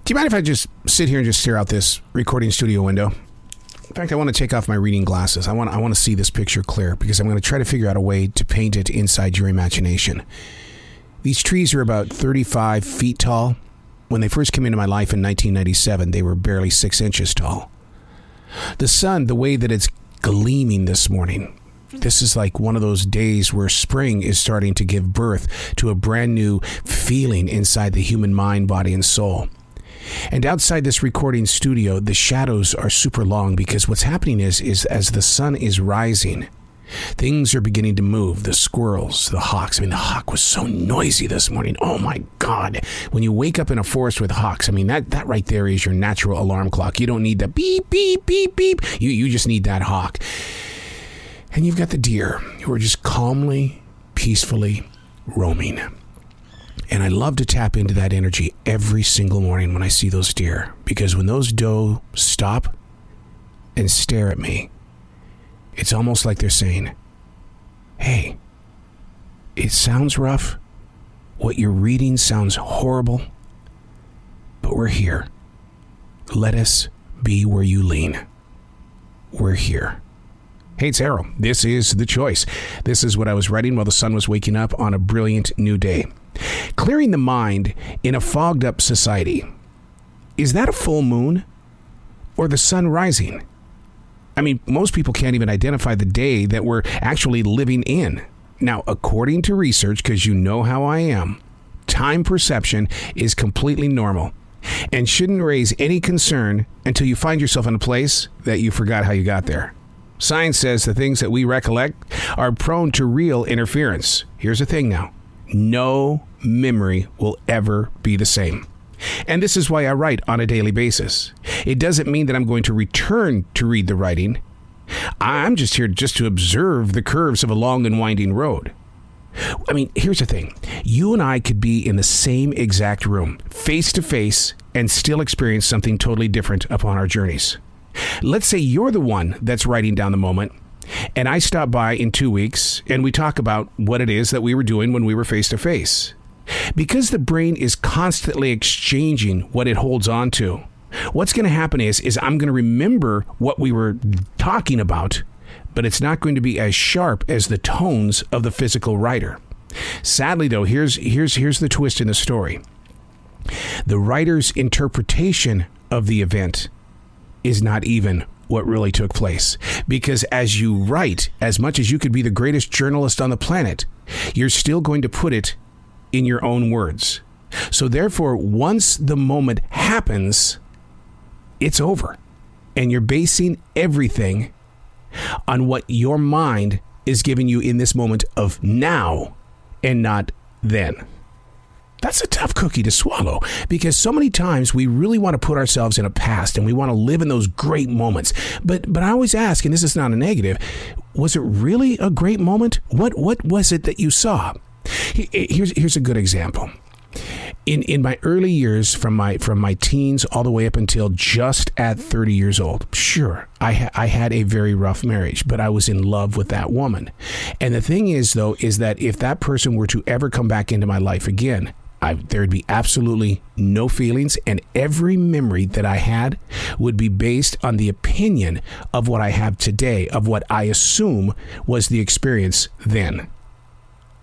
Do you mind if I just sit here and just stare out this recording studio window? In fact, I want to take off my reading glasses. I want to see this picture clear because I'm going to try to figure out a way to paint it inside your imagination. These trees are about 35 feet tall. When they first came into my life in 1997, they were barely 6 inches tall. The sun, the way that it's gleaming this morning, this is like one of those days where spring is starting to give birth to a brand new feeling inside the human mind, body, and soul. And outside this recording studio, the shadows are super long because what's happening is as the sun is rising, things are beginning to move. The squirrels, the hawks. I mean, the hawk was so noisy this morning. Oh my God. When you wake up in a forest with hawks, I mean, that right there is your natural alarm clock. You don't need the beep, beep, beep, beep. You just need that hawk. And you've got the deer who are just calmly, peacefully roaming. And I love to tap into that energy every single morning when I see those deer. Because when those doe stop and stare at me, it's almost like they're saying, hey, it sounds rough. What you're reading sounds horrible. But we're here. Let us be where you lean. We're here. Hey, it's Arrow. This is The Choice. This is what I was writing while the sun was waking up on a brilliant new day. Clearing the mind in a fogged up society. Is that a full moon or the sun rising? I mean, most people can't even identify the day that we're actually living in. Now, according to research, because you know how I am, time perception is completely normal and shouldn't raise any concern until you find yourself in a place that you forgot how you got there. Science says the things that we recollect are prone to real interference. Here's the thing now. No memory will ever be the same. And this is why I write on a daily basis. It doesn't mean that I'm going to return to read the writing. I'm just here to observe the curves of a long and winding road. I mean, here's the thing. You and I could be in the same exact room, face to face, and still experience something totally different upon our journeys. Let's say you're the one that's writing down the moment, and I stop by in 2 weeks, and we talk about what it is that we were doing when we were face to face. Because the brain is constantly exchanging what it holds on to, what's going to happen is I'm going to remember what we were talking about, but it's not going to be as sharp as the tones of the physical writer. Sadly, though, here's the twist in the story. The writer's interpretation of the event is not even what really took place. Because as you write, as much as you could be the greatest journalist on the planet, you're still going to put it in your own words. So therefore, once the moment happens, it's over. And you're basing everything on what your mind is giving you in this moment of now and not then. That's a tough cookie to swallow because so many times we really want to put ourselves in a past and we want to live in those great moments. But I always ask, and this is not a negative, was it really a great moment? What was it that you saw? Here's a good example. In my early years, from my teens all the way up until just at 30 years old, sure, I had a very rough marriage, but I was in love with that woman. And the thing is, though, is that if that person were to ever come back into my life again, there'd be absolutely no feelings, and every memory that I had would be based on the opinion of what I have today, of what I assume was the experience then.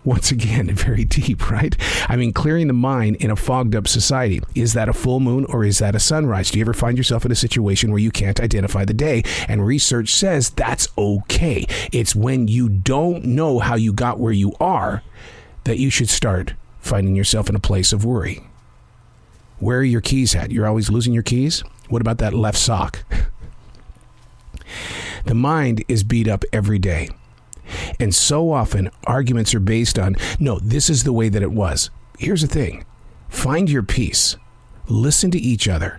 Once again, very deep, right? I mean, clearing the mind in a fogged up society. Is that a full moon or is that a sunrise? Do you ever find yourself in a situation where you can't identify the day? And research says that's okay. It's when you don't know how you got where you are that you should start finding yourself in a place of worry. Where are your keys at? You're always losing your keys? What about that left sock? The mind is beat up every day. And so often, arguments are based on, no, this is the way that it was. Here's the thing. Find your peace. Listen to each other.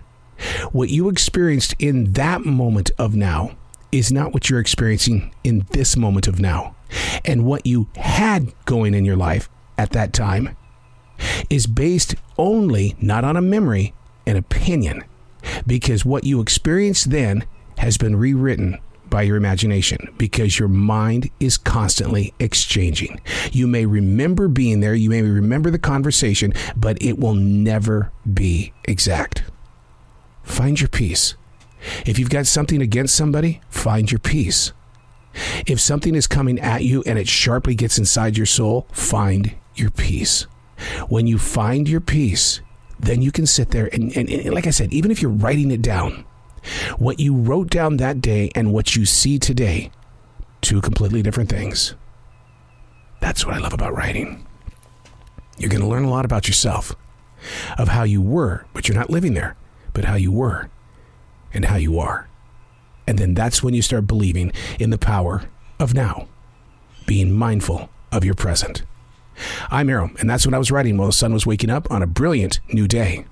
What you experienced in that moment of now is not what you're experiencing in this moment of now. And what you had going in your life at that time is based only, not on a memory, an opinion. Because what you experienced then has been rewritten by your imagination, because your mind is constantly exchanging. You may remember being there, you may remember the conversation, but it will never be exact. find your peace. If you've got something against somebody, find your peace. If something is coming at you and it sharply gets inside your soul, find your peace. When you find your peace, then you can sit there and like I said, even if you're writing it down, what you wrote down that day and what you see today, two completely different things. That's what I love about writing. You're going to learn a lot about yourself, of how you were, but you're not living there, but how you were and how you are. And then that's when you start believing in the power of now, being mindful of your present. I'm Arrow, and that's what I was writing while the sun was waking up on a brilliant new day.